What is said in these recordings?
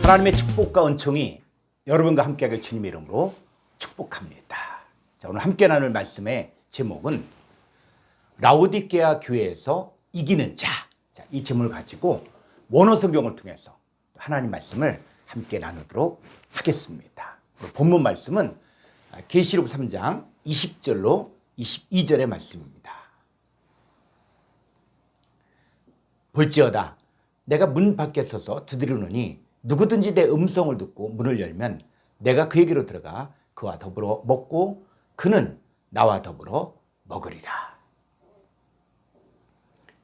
하나님의 축복과 은총이 여러분과 함께하길 주님의 이름으로 축복합니다. 자, 오늘 함께 나눌 말씀의 제목은 라오디게아 교회에서 이기는 자. 자, 이 제목을 가지고 원어 성경을 통해서 하나님 말씀을 함께 나누도록 하겠습니다. 본문 말씀은 계시록 3장 20절로 22절의 말씀입니다. 볼지어다 내가 문 밖에 서서 두드리노니 누구든지 내 음성을 듣고 문을 열면 내가 그에게로 들어가 그와 더불어 먹고 그는 나와 더불어 먹으리라.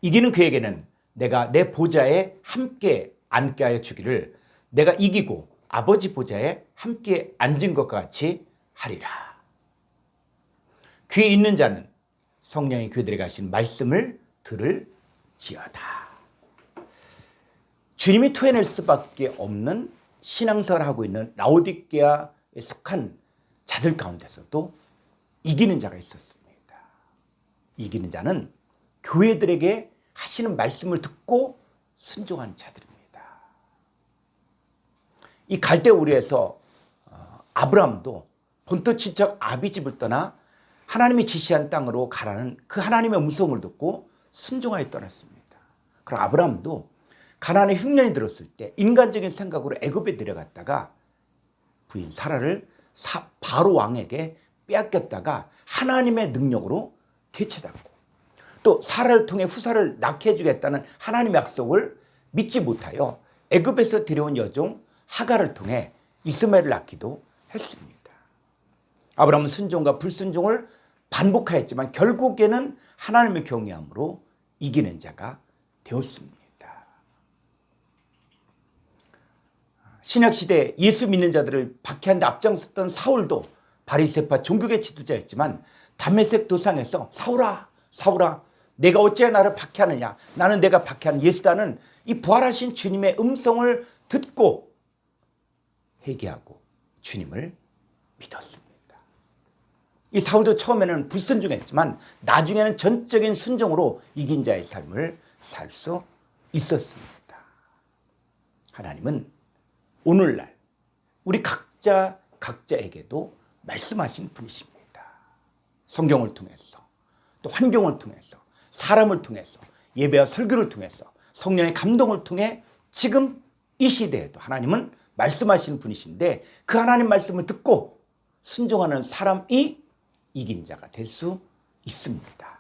이기는 그에게는 내가 내 보좌에 함께 앉게 하여 주기를 내가 이기고 아버지 보좌에 함께 앉은 것과 같이 하리라. 귀에 있는 자는 성령이 그들에게 하신 말씀을 들을지어다. 주님이 토해낼 수밖에 없는 신앙생활을 하고 있는 라오디게아에 속한 자들 가운데서도 이기는 자가 있었습니다. 이기는 자는 교회들에게 하시는 말씀을 듣고 순종하는 자들입니다. 이 갈대우리에서 아브라함도 본토 친척 아비 집을 떠나 하나님이 지시한 땅으로 가라는 그 하나님의 음성을 듣고 순종하여 떠났습니다. 그럼 아브라함도 가나안에 흉년이 들었을 때 인간적인 생각으로 애굽에 내려갔다가 부인 사라를 바로 왕에게 빼앗겼다가 하나님의 능력으로 되찾았고 또 사라를 통해 후사를 낳게 해주겠다는 하나님의 약속을 믿지 못하여 애굽에서 데려온 여종 하갈을 통해 이스마엘을 낳기도 했습니다. 아브라함은 순종과 불순종을 반복하였지만 결국에는 하나님의 경외함으로 이기는 자가 되었습니다. 신약시대 예수 믿는 자들을 박해하는 데 앞장섰던 사울도 바리새파 종교계 지도자였지만 다메섹 도상에서 사울아 사울아 내가 어찌하여 나를 박해하느냐 나는 내가 박해하는 예수다는 이 부활하신 주님의 음성을 듣고 회개하고 주님을 믿었습니다. 이 사울도 처음에는 불순종했지만 나중에는 전적인 순종으로 이긴 자의 삶을 살 수 있었습니다. 하나님은 오늘날 우리 각자에게도 말씀하신 분이십니다. 성경을 통해서 또 환경을 통해서 사람을 통해서 예배와 설교를 통해서 성령의 감동을 통해 지금 이 시대에도 하나님은 말씀하시는 분이신데 그 하나님 말씀을 듣고 순종하는 사람이 이긴 자가 될 수 있습니다.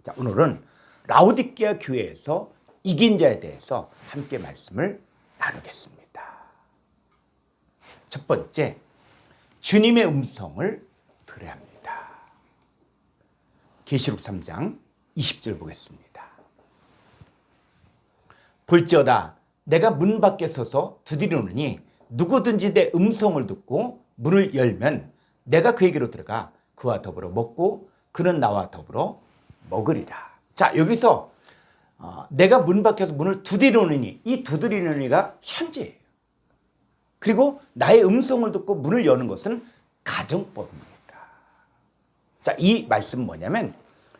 자, 오늘은 라오디게아 교회에서 이긴 자에 대해서 함께 말씀을 나누겠습니다. 첫 번째, 주님의 음성을 들어야 합니다. 계시록 3장 20절 보겠습니다. 볼지어다 내가 문 밖에 서서 두드리노니 누구든지 내 음성을 듣고 문을 열면 내가 그에게로 들어가 그와 더불어 먹고 그는 나와 더불어 먹으리라. 자, 여기서 내가 문 밖에서 문을 두드리노니 이 두드리노니가 현재예요. 그리고 나의 음성을 듣고 문을 여는 것은 가정법입니다. 자, 이 말씀은 뭐냐면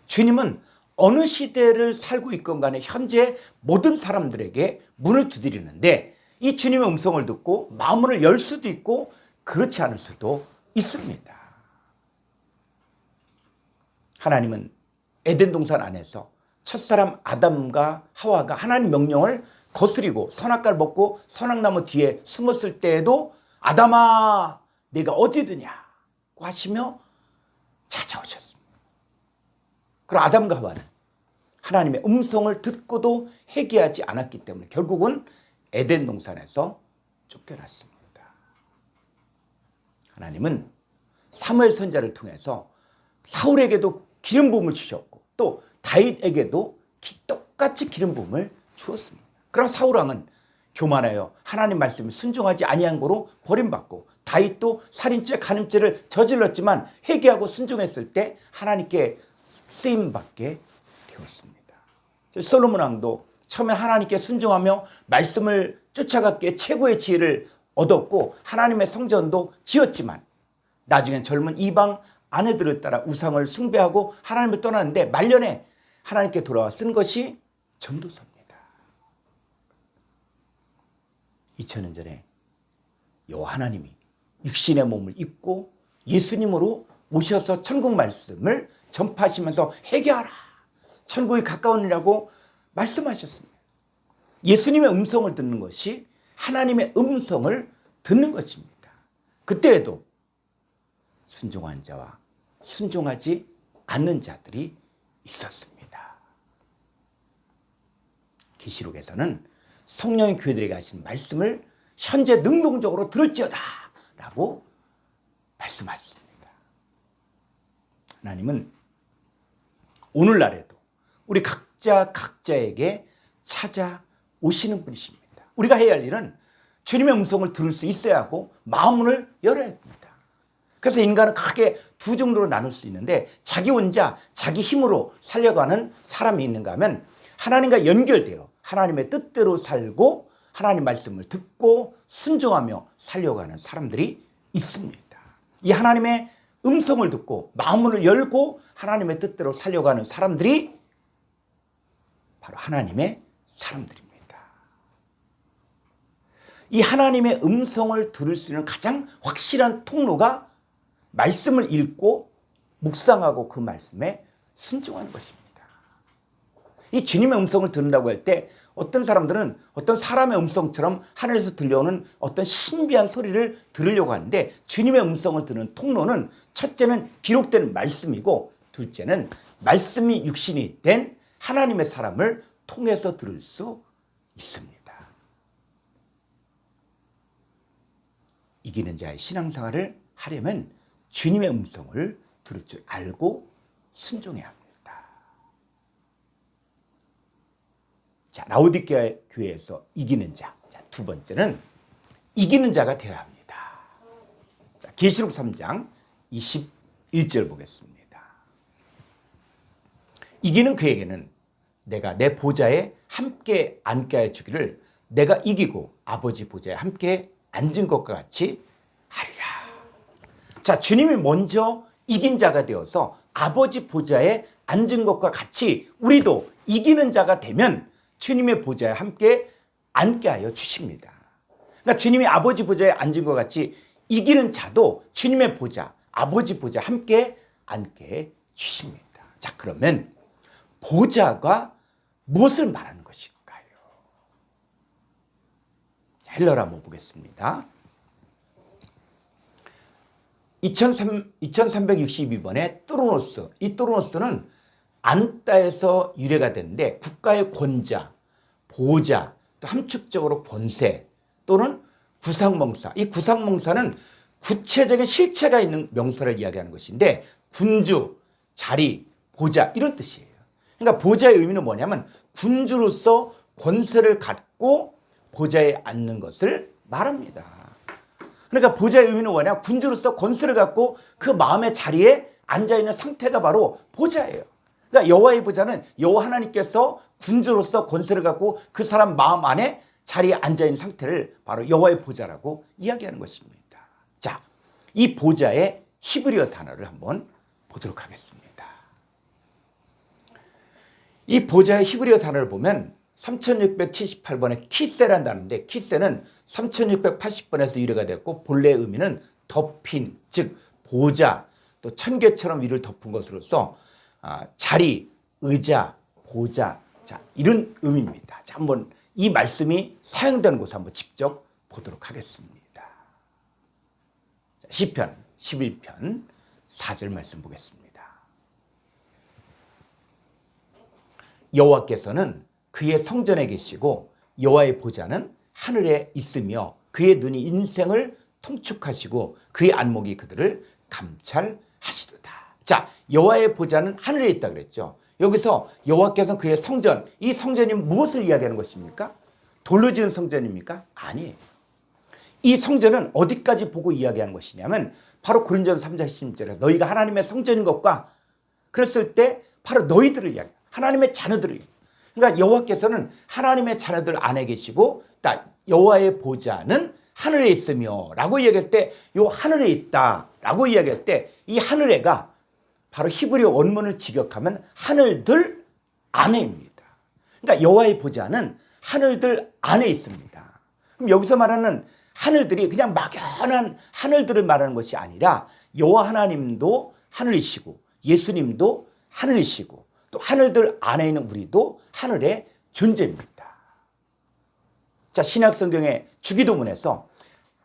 주님은 어느 시대를 살고 있건 간에 현재 모든 사람들에게 문을 두드리는데 이 주님의 음성을 듣고 마음을 열 수도 있고 그렇지 않을 수도 있습니다. 하나님은 에덴 동산 안에서 첫사람 아담과 하와가 하나님 명령을 거스리고 선악과를 먹고 선악나무 뒤에 숨었을 때에도 아담아 네가 어디 드냐고 하시며 찾아오셨습니다. 그럼 아담과 하와는 하나님의 음성을 듣고도 회개하지 않았기 때문에 결국은 에덴 동산에서 쫓겨났습니다. 하나님은 사무엘 선지자를 통해서 사울에게도 기름 부음을 주셨고 또 다윗에게도 똑같이 기름 부음을 주었습니다. 그러나 사울 왕은 교만하여 하나님 말씀에 순종하지 아니한 거로 버림받고 다윗도 살인죄 간음죄를 저질렀지만 회개하고 순종했을 때 하나님께 쓰임받게 되었습니다. 솔로몬 왕도 처음에 하나님께 순종하며 말씀을 쫓아갔기에 최고의 지혜를 얻었고 하나님의 성전도 지었지만 나중엔 젊은 이방 아내들을 따라 우상을 숭배하고 하나님을 떠나는데 말년에 하나님께 돌아와 쓴 것이 전도서입니다. 2000년 전에 여호와 하나님이 육신의 몸을 입고 예수님으로 오셔서 천국 말씀을 전파하시면서 회개하라, 천국이 가까우니라고 말씀하셨습니다. 예수님의 음성을 듣는 것이 하나님의 음성을 듣는 것입니다. 그때에도 순종한 자와 순종하지 않는 자들이 있었습니다. 계시록에서는 성령이 교회들에게 하신 말씀을 현재 능동적으로 들을지어다 라고 말씀하셨습니다. 하나님은 오늘날에도 우리 각자에게 찾아오시는 분이십니다. 우리가 해야 할 일은 주님의 음성을 들을 수 있어야 하고 마음을 열어야 합니다. 그래서 인간은 크게 두 종류로 나눌 수 있는데, 자기 혼자 자기 힘으로 살려가는 사람이 있는가 하면 하나님과 연결되어 하나님의 뜻대로 살고 하나님 말씀을 듣고 순종하며 살려가는 사람들이 있습니다. 이 하나님의 음성을 듣고 마음을 열고 하나님의 뜻대로 살려가는 사람들이 바로 하나님의 사람들입니다. 이 하나님의 음성을 들을 수 있는 가장 확실한 통로가 말씀을 읽고 묵상하고 그 말씀에 순종하는 것입니다. 이 주님의 음성을 듣는다고 할 때 어떤 사람들은 어떤 사람의 음성처럼 하늘에서 들려오는 어떤 신비한 소리를 들으려고 하는데, 주님의 음성을 듣는 통로는 첫째는 기록된 말씀이고, 둘째는 말씀이 육신이 된 하나님의 사람을 통해서 들을 수 있습니다. 이기는 자의 신앙생활을 하려면 주님의 음성을 들을 줄 알고 순종해야 합니다. 자, 라오디게아 교회에서 이기는 자. 자, 두 번째는 이기는 자가 되어야 합니다. 자, 계시록 3장 21절 보겠습니다. 이기는 그에게는 내가 내 보좌에 함께 앉게 해 주기를, 내가 이기고 아버지 보좌에 함께 앉은 것과 같이 하리라. 자, 주님이 먼저 이긴 자가 되어서 아버지 보좌에 앉은 것과 같이 우리도 이기는 자가 되면 주님의 보좌에 함께 앉게 하여 주십니다. 그러니까 주님이 아버지 보좌에 앉은 것 같이 이기는 자도 주님의 보좌, 아버지 보좌에 함께 앉게 해 주십니다. 자, 그러면 보좌가 무엇을 말하는 것일까요? 헬러를 한번 보겠습니다. 2362번의 뚜로노스, 이 뚜로노스는 안따에서 유래가 되는데 국가의 권자, 보좌, 또 함축적으로 권세 또는 구상명사, 이 구상명사는 구체적인 실체가 있는 명사를 이야기하는 것인데 군주, 자리, 보좌 이런 뜻이에요. 그러니까 보좌의 의미는 뭐냐면 군주로서 권세를 갖고 보좌에 앉는 것을 말합니다. 그러니까 보좌의 의미는 뭐냐? 군주로서 권세를 갖고 그 마음의 자리에 앉아있는 상태가 바로 보좌예요. 그러니까 여호와의 보좌는 여호와 하나님께서 군주로서 권세를 갖고 그 사람 마음 안에 자리에 앉아있는 상태를 바로 여호와의 보좌라고 이야기하는 것입니다. 자, 이 보좌의 히브리어 단어를 한번 보도록 하겠습니다. 이 보좌의 히브리어 단어를 보면 3678번의 키세라는 단어인데, 키세는 3680번에서 유래가 됐고 본래의 의미는 덮인, 즉 보좌, 또 천개처럼 위를 덮은 것으로서 자리, 의자, 보좌, 자, 이런 의미입니다. 자, 한번 이 말씀이 사용되는 곳을 한번 직접 보도록 하겠습니다. 자, 시편 11편 4절 말씀 보겠습니다. 여호와께서는 그의 성전에 계시고 여호와의 보좌는 하늘에 있으며 그의 눈이 인생을 통축하시고 그의 안목이 그들을 감찰하시도다. 자, 여호와의 보좌는 하늘에 있다 그랬죠. 여기서 여호와께서는 그의 성전, 이 성전이 무엇을 이야기하는 것입니까? 돌로 지은 성전입니까? 아니에요. 이 성전은 어디까지 보고 이야기하는 것이냐면 바로 고린도전서 3장 16절에 너희가 하나님의 성전인 것과 그랬을 때 바로 너희들을 이야기해요. 하나님의 자녀들을. 그러니까 여호와께서는 하나님의 자녀들 안에 계시고 여호와의 보좌는 하늘에 있으며 라고 이야기할 때 이 하늘에 있다 라고 이야기할 때 이 하늘에가 바로 히브리어 원문을 직역하면 하늘들 안에입니다. 그러니까 여호와의 보좌는 하늘들 안에 있습니다. 그럼 여기서 말하는 하늘들이 그냥 막연한 하늘들을 말하는 것이 아니라 여호와 하나님도 하늘이시고 예수님도 하늘이시고 또 하늘들 안에 있는 우리도 하늘의 존재입니다. 자, 신약 성경의 주기도문에서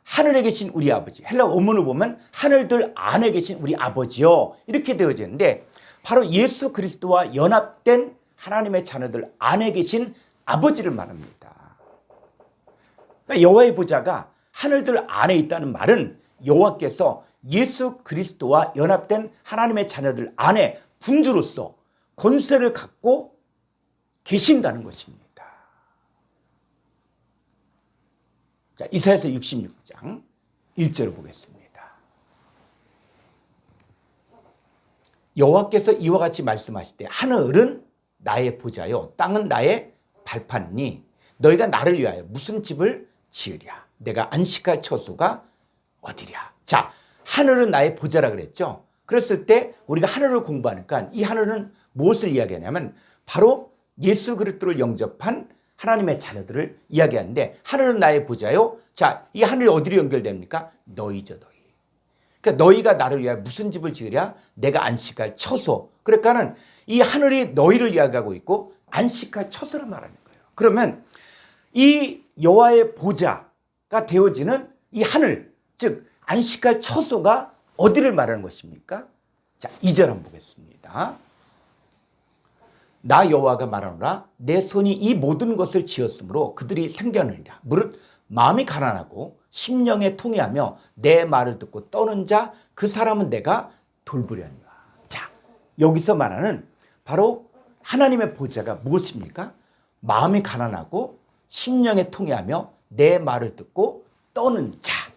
하늘에 계신 우리 아버지, 헬라 원문을 보면 하늘들 안에 계신 우리 아버지요 이렇게 되어져 있는데 바로 예수 그리스도와 연합된 하나님의 자녀들 안에 계신 아버지를 말합니다. 그러니까 여호와의 보좌가 하늘들 안에 있다는 말은 여호와께서 예수 그리스도와 연합된 하나님의 자녀들 안에 군주로서 권세를 갖고 계신다는 것입니다. 자, 이사야서 66장 1절을 보겠습니다. 여호와께서 이와 같이 말씀하시되 하늘은 나의 보좌요 땅은 나의 발판이니 너희가 나를 위하여 무슨 집을 지으랴 내가 안식할 처소가 어디랴. 자, 하늘은 나의 보좌라 그랬죠. 그랬을 때 우리가 하늘을 공부하니까 이 하늘은 무엇을 이야기하냐면 바로 예수 그리스도를 영접한 하나님의 자녀들을 이야기하는데 하늘은 나의 보좌요. 자, 이 하늘이 어디로 연결됩니까? 너희죠, 너희. 그러니까 너희가 나를 위하여 무슨 집을 지으랴? 내가 안식할 처소. 그러니까는 이 하늘이 너희를 이야기하고 있고 안식할 처소를 말하는 거예요. 그러면 이 여호와의 보좌가 되어지는 이 하늘, 즉 안식할 처소가 어디를 말하는 것입니까? 자, 2절 한번 보겠습니다. 나 여호와가 말하노라 내 손이 이 모든 것을 지었으므로 그들이 생겨느니라. 무릇 마음이 가난하고 심령에 통회하며 내 말을 듣고 떠는 자 그 사람은 내가 돌보려니와. 자, 여기서 말하는 바로 하나님의 보좌가 무엇입니까? 마음이 가난하고 심령에 통회하며 내 말을 듣고 떠는 자.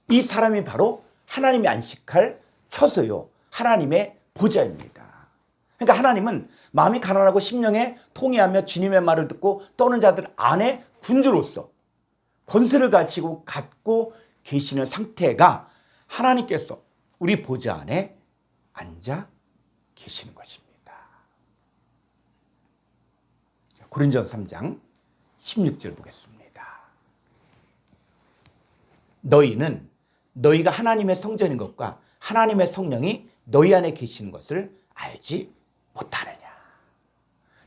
이 사람이 바로 하나님이 안식할 처소요 하나님의 보좌입니다. 그러니까 하나님은 마음이 가난하고 심령에 통회하며 주님의 말을 듣고 떠는 자들 안에 군주로서 권세를 갖고 계시는 상태가 하나님께서 우리 보좌 안에 앉아 계시는 것입니다. 고린도전서 3장 16절 보겠습니다. 너희는 너희가 하나님의 성전인 것과 하나님의 성령이 너희 안에 계시는 것을 알지 못하느냐.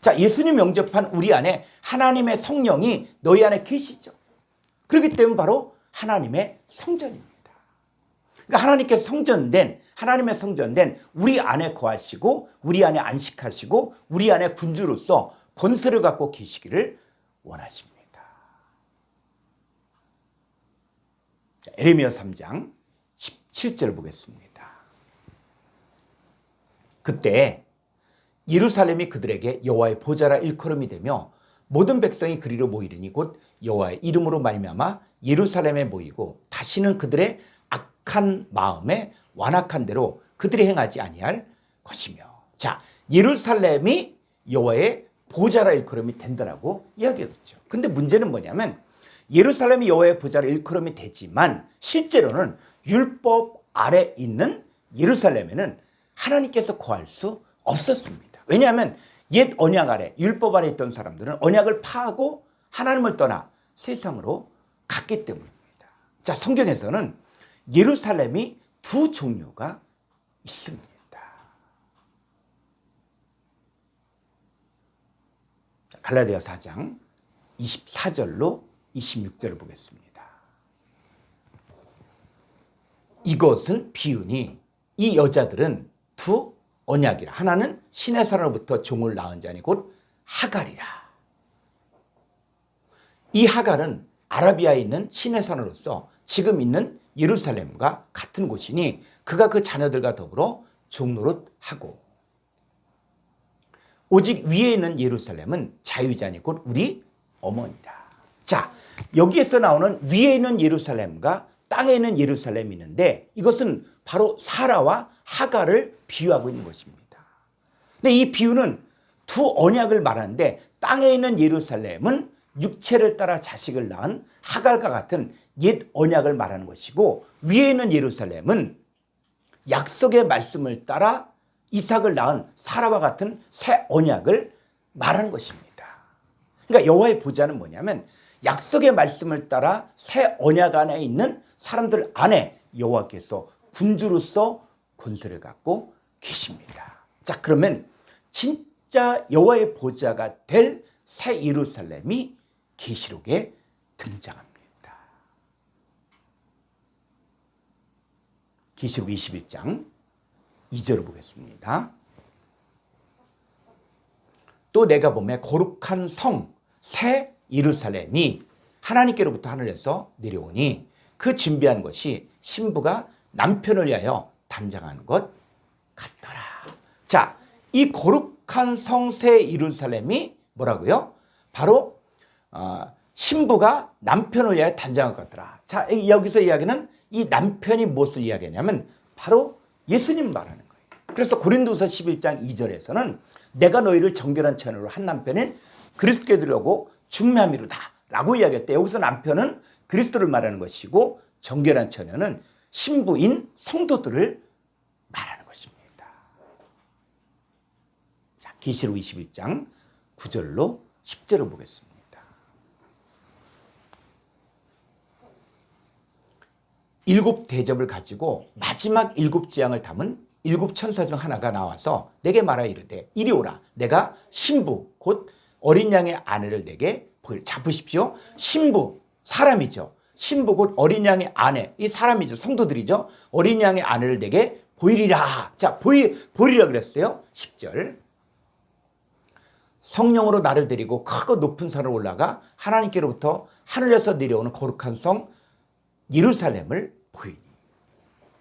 자, 예수님 영접한 우리 안에 하나님의 성령이 너희 안에 계시죠. 그렇기 때문에 바로 하나님의 성전입니다. 그러니까 하나님의 성전된 우리 안에 거하시고 우리 안에 안식하시고 우리 안에 군주로서 권세를 갖고 계시기를 원하십니다. 자, 에레미야 3장 17절 보겠습니다. 그때 예루살렘이 그들에게 여호와의 보좌라 일컬음이 되며 모든 백성이 그리로 모이리니 곧 여호와의 이름으로 말미암아 예루살렘에 모이고 다시는 그들의 악한 마음에 완악한 대로 그들이 행하지 아니할 것이며. 자, 예루살렘이 여호와의 보좌라 일컬음이 된다라고 이야기했죠. 근데 문제는 뭐냐면 예루살렘이 여호와의 보좌라 일컬음이 되지만 실제로는 율법 아래 있는 예루살렘에는 하나님께서 거할 수 없었습니다. 왜냐하면 옛 언약 아래 율법 아래 있던 사람들은 언약을 파하고 하나님을 떠나 세상으로 갔기 때문입니다. 자, 성경에서는 예루살렘이 두 종류가 있습니다. 자, 갈라디아 4장 24절로 26절을 보겠습니다. 이것은 비유니 이 여자들은 두 언약이라. 하나는 신의 사람으로부터 종을 낳은 자니 곧 하갈이라. 이 하갈은 아라비아에 있는 신의 산으로서 지금 있는 예루살렘과 같은 곳이니 그가 그 자녀들과 더불어 종노릇하고, 오직 위에 있는 예루살렘은 자유자니 곧 우리 어머니라. 자, 여기에서 나오는 위에 있는 예루살렘과 땅에 있는 예루살렘이 있는데 이것은 바로 사라와 하갈을 비유하고 있는 것입니다. 근데 이 비유는 두 언약을 말하는데 땅에 있는 예루살렘은 육체를 따라 자식을 낳은 하갈과 같은 옛 언약을 말하는 것이고, 위에 있는 예루살렘은 약속의 말씀을 따라 이삭을 낳은 사라와 같은 새 언약을 말하는 것입니다. 그러니까 여호와의 보좌는 뭐냐면 약속의 말씀을 따라 새 언약 안에 있는 사람들 안에 여호와께서 군주로서 권세를 갖고 계십니다. 자, 그러면 진짜 여호와의 보좌가 될 새 예루살렘이 계시록에 등장합니다. 계시록 21장 2절을 보겠습니다. 또 내가 보매 거룩한 성 새 예루살렘이 하나님께로부터 하늘에서 내려오니 그 준비한 것이 신부가 남편을 위하여 단장한 것 같더라. 자, 이 거룩한 성 새 예루살렘이 뭐라고요? 바로 신부가 남편을 위하여 단장한 것 같더라. 자, 여기서 이야기는 이 남편이 무엇을 이야기하냐면 바로 예수님 말하는 거예요. 그래서 고린도서 11장 2절에서는 내가 너희를 정결한 처녀로 한 남편인 그리스도께 드리려고 중매함이로다 라고 이야기할 때 여기서 남편은 그리스도를 말하는 것이고 정결한 처녀는 신부인 성도들을 말하는 것입니다. 자, 계시록 21장 9절로 10절을 보겠습니다. 일곱 대접을 가지고 마지막 일곱 재앙을 담은 일곱 천사 중 하나가 나와서 내게 말하여 이르되 이리 오라. 내가 신부 곧 어린 양의 아내를 내게 보이라. 자, 보십시오. 신부 사람이죠. 신부 곧 어린 양의 아내, 이 사람이죠. 성도들이죠. 어린 양의 아내를 내게 보이리라. 자, 보이리라 그랬어요. 10절. 성령으로 나를 데리고 크고 높은 산을 올라가 하나님께로부터 하늘에서 내려오는 거룩한 성 예루살렘을 보이니.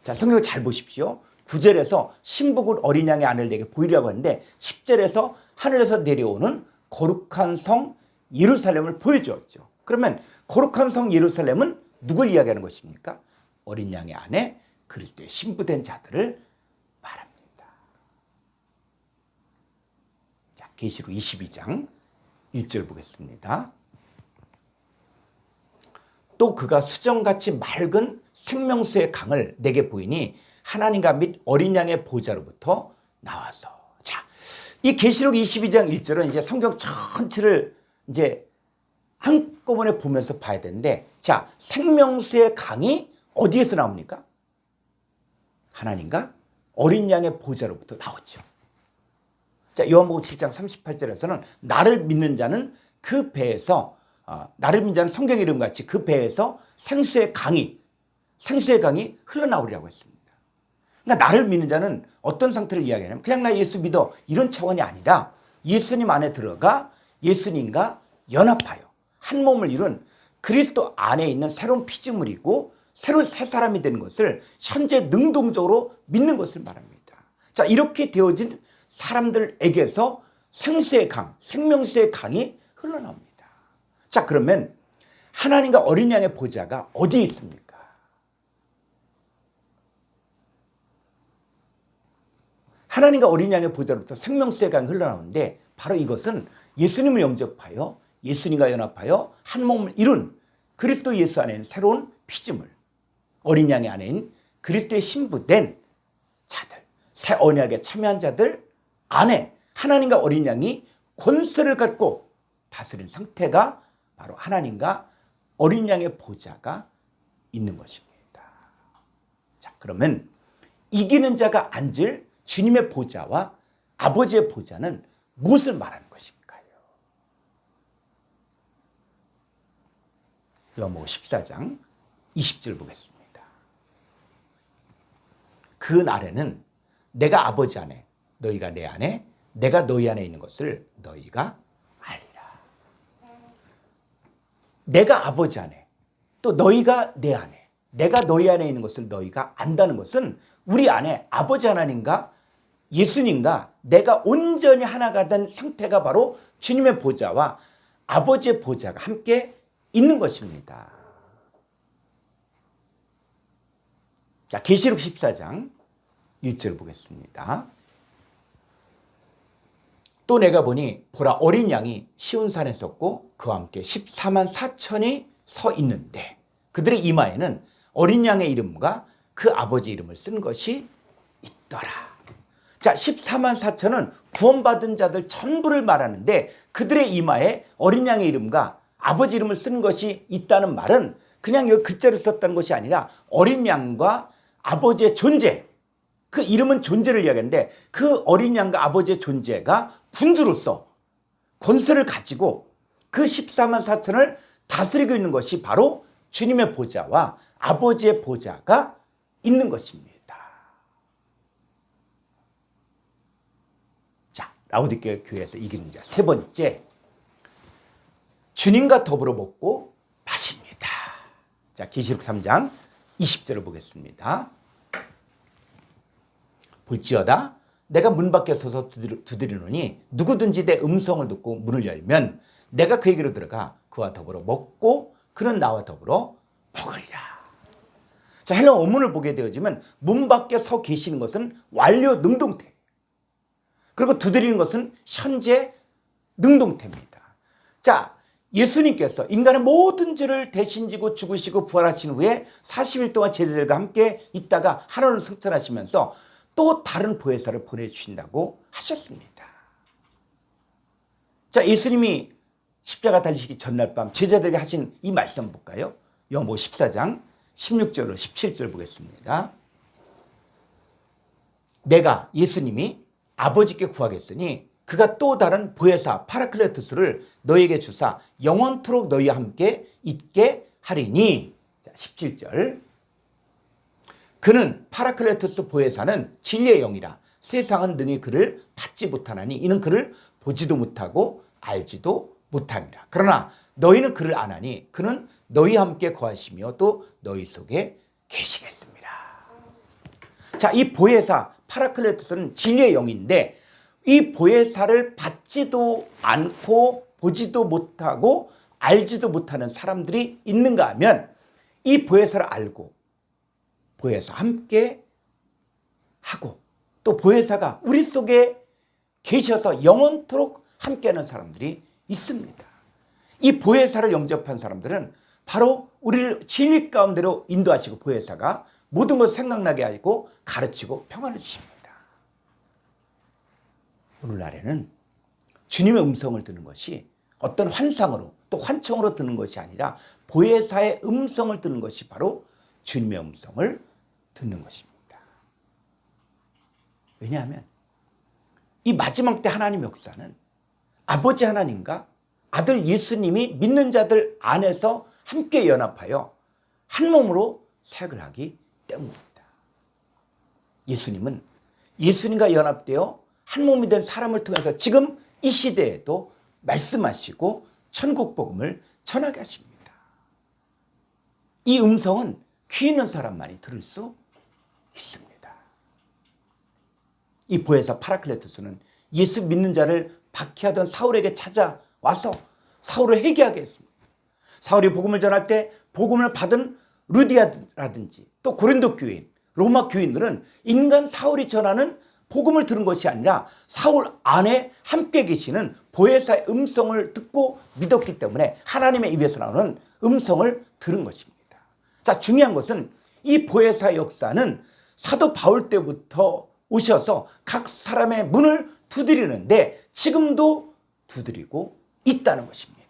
자, 성경을 잘 보십시오. 9절에서 신부 곧 어린 양의 아내를 내게 보이라고 하는데 10절에서 하늘에서 내려오는 거룩한 성 예루살렘을 보여주었죠. 그러면 거룩한 성 예루살렘은 누굴 이야기하는 것입니까? 어린 양의 아내 그리스도의 신부된 자들을 말합니다. 자, 계시록 22장 1절 보겠습니다. 또 그가 수정같이 맑은 생명수의 강을 내게 보이니 하나님과 및 어린 양의 보좌로부터 나와서. 자, 이 계시록 22장 1절은 이제 성경 전체를 이제 한꺼번에 보면서 봐야 되는데, 자, 생명수의 강이 어디에서 나옵니까? 하나님과 어린 양의 보좌로부터 나오죠. 자, 요한복음 7장 38절에서는 나를 믿는 자는 그 배에서 나를 믿는 자는 성경 이름 같이 그 배에서 생수의 강이 흘러나오리라고 했습니다. 그러니까 나를 믿는 자는 어떤 상태를 이야기하냐면 그냥 나 예수 믿어 이런 차원이 아니라 예수님 안에 들어가 예수님과 연합하여 한 몸을 이룬 그리스도 안에 있는 새로운 피조물이고 새로운 새 사람이 되는 것을 현재 능동적으로 믿는 것을 말합니다. 자, 이렇게 되어진 사람들에게서 생수의 강, 생명수의 강이 흘러나옵니다. 자, 그러면 하나님과 어린 양의 보좌가 어디에 있습니까? 하나님과 어린 양의 보좌로부터 생명수의 강이 흘러나오는데 바로 이것은 예수님을 영접하여 예수님과 연합하여 한 몸을 이룬 그리스도 예수 안에 있는 새로운 피조물, 어린 양의 안에인 그리스도의 신부된 자들, 새 언약에 참여한 자들 안에 하나님과 어린 양이 권세를 갖고 다스린 상태가 바로 하나님과 어린 양의 보좌가 있는 것입니다. 자, 그러면 이기는 자가 앉을 주님의 보좌와 아버지의 보좌는 무엇을 말하는 것일까요? 요한복음 14장 20절 보겠습니다. 그 날에는 내가 아버지 안에 너희가 내 안에 내가 너희 안에 있는 것을 너희가 알리라. 내가 아버지 안에 또 너희가 내 안에 내가 너희 안에 있는 것을 너희가 안다는 것은 우리 안에 아버지 하나님과 예수님과 내가 온전히 하나가 된 상태가 바로 주님의 보좌와 아버지의 보좌가 함께 있는 것입니다. 자, 계시록 14장 1절 보겠습니다. 또 내가 보니 보라 어린 양이 시온산에 섰고 그와 함께 14만 4천이 서 있는데 그들의 이마에는 어린 양의 이름과 그 아버지 이름을 쓴 것이 있더라. 자, 14만 4천은 구원받은 자들 전부를 말하는데 그들의 이마에 어린 양의 이름과 아버지 이름을 쓴 것이 있다는 말은 그냥 여기 글자를 썼다는 것이 아니라 어린 양과 아버지의 존재, 그 이름은 존재를 이야기하는데 그 어린 양과 아버지의 존재가 군주로서 권세를 가지고 그 14만 4천을 다스리고 있는 것이 바로 주님의 보좌와 아버지의 보좌가 있는 것입니다. 자, 라오디게아 교회에서 이기는 자 세 번째, 주님과 더불어 먹고 마십니다. 자, 계시록 3장 20절을 보겠습니다. 볼지어다 내가 문 밖에 서서 두드리노니 누구든지 내 음성을 듣고 문을 열면 내가 그에게로 들어가 그와 더불어 먹고 그는 나와 더불어 먹으리라. 자, 헬라 원문을 보게 되어지면 문 밖에 서 계시는 것은 완료 능동태, 그리고 두드리는 것은 현재 능동태입니다. 자, 예수님께서 인간의 모든 죄를 대신 지고 죽으시고 부활하신 후에 40일 동안 제자들과 함께 있다가 하늘을 승천하시면서 또 다른 보혜사를 보내주신다고 하셨습니다. 자, 예수님이 십자가 달리시기 전날 밤 제자들에게 하신 이 말씀 볼까요? 요한복음 14장 16절로 17절 보겠습니다. 내가 예수님이 아버지께 구하겠으니 그가 또 다른 보혜사 파라클레토스를 너희에게 주사 영원토록 너희와 함께 있게 하리니. 자, 17절. 그는 파라클레토스 보혜사는 진리의 영이라 세상은 능히 그를 받지 못하나니 이는 그를 보지도 못하고 알지도 못함이라. 그러나 너희는 그를 아나니 그는 너희와 함께 거하시며 또 너희 속에 계시겠습니다. 자, 이 보혜사 파라클레토스는 진리의 영인데 이 보혜사를 받지도 않고 보지도 못하고 알지도 못하는 사람들이 있는가 하면 이 보혜사를 알고 보혜사 함께 하고 또 보혜사가 우리 속에 계셔서 영원토록 함께하는 사람들이 있습니다. 이 보혜사를 영접한 사람들은 바로 우리를 진리 가운데로 인도하시고 보혜사가 모든 것을 생각나게 하고 가르치고 평안을 주십니다. 오늘날에는 주님의 음성을 듣는 것이 어떤 환상으로 또 환청으로 듣는 것이 아니라 보혜사의 음성을 듣는 것이 바로 주님의 음성을 듣는 것입니다. 왜냐하면 이 마지막 때 하나님의 역사는 아버지 하나님과 아들 예수님이 믿는 자들 안에서 함께 연합하여 한 몸으로 사역을 하기 때문입니다. 예수님은 예수님과 연합되어 한 몸이 된 사람을 통해서 지금 이 시대에도 말씀하시고 천국 복음을 전하게 하십니다. 이 음성은 귀 있는 사람만이 들을 수 있습니다. 이 보혜사 파라클레토스는 예수 믿는 자를 박해하던 사울에게 찾아와서 사울을 회개하게 했습니다. 사울이 복음을 전할 때 복음을 받은 루디아라든지 또 고린도 교인, 로마 교인들은 인간 사울이 전하는 복음을 들은 것이 아니라 사울 안에 함께 계시는 보혜사의 음성을 듣고 믿었기 때문에 하나님의 입에서 나오는 음성을 들은 것입니다. 자, 중요한 것은 이 보혜사의 역사는 사도 바울 때부터 오셔서 각 사람의 문을 두드리는데 지금도 두드리고 있다는 것입니다.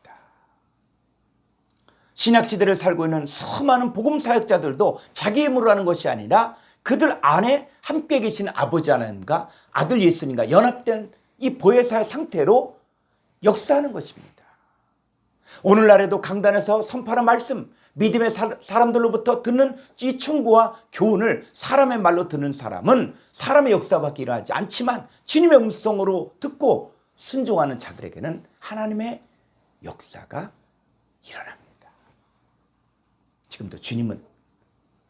신약시대를 살고 있는 수많은 복음사역자들도 자기 힘으로 하는 것이 아니라 그들 안에 함께 계시는 아버지 하나님과 아들 예수님과 연합된 이 보혜사의 상태로 역사하는 것입니다. 오늘날에도 강단에서 선포하는 말씀, 믿음의 사람들로부터 듣는 이 충고와 교훈을 사람의 말로 듣는 사람은 사람의 역사밖에 일어나지 않지만 주님의 음성으로 듣고 순종하는 자들에게는 하나님의 역사가 일어납니다. 지금도 주님은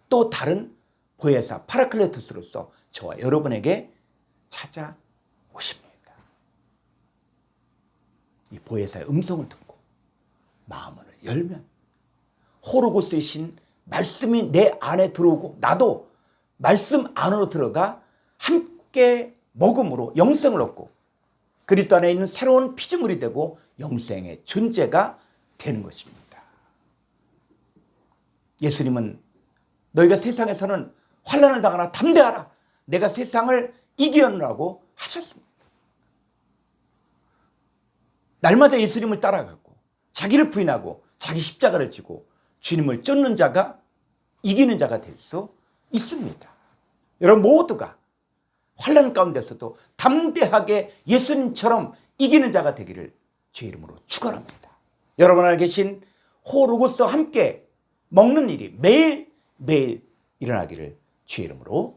또 다른 보혜사 파라클레토스로서 저와 여러분에게 찾아오십니다. 이 보혜사의 음성을 듣고 마음을 열면 호로고스이신 말씀이 내 안에 들어오고 나도 말씀 안으로 들어가 함께 먹음으로 영생을 얻고 그리스도 안에 있는 새로운 피조물이 되고 영생의 존재가 되는 것입니다. 예수님은 너희가 세상에서는 환난을 당하나 담대하라. 내가 세상을 이기었노라고 하셨습니다. 날마다 예수님을 따라가고 자기를 부인하고 자기 십자가를 지고 주님을 쫓는 자가 이기는 자가 될 수 있습니다. 여러분 모두가 환난 가운데서도 담대하게 예수님처럼 이기는 자가 되기를 주의 이름으로 축원합니다. 여러분 안에 계신 호로고스와 함께 먹는 일이 매일매일 일어나기를 주의 이름으로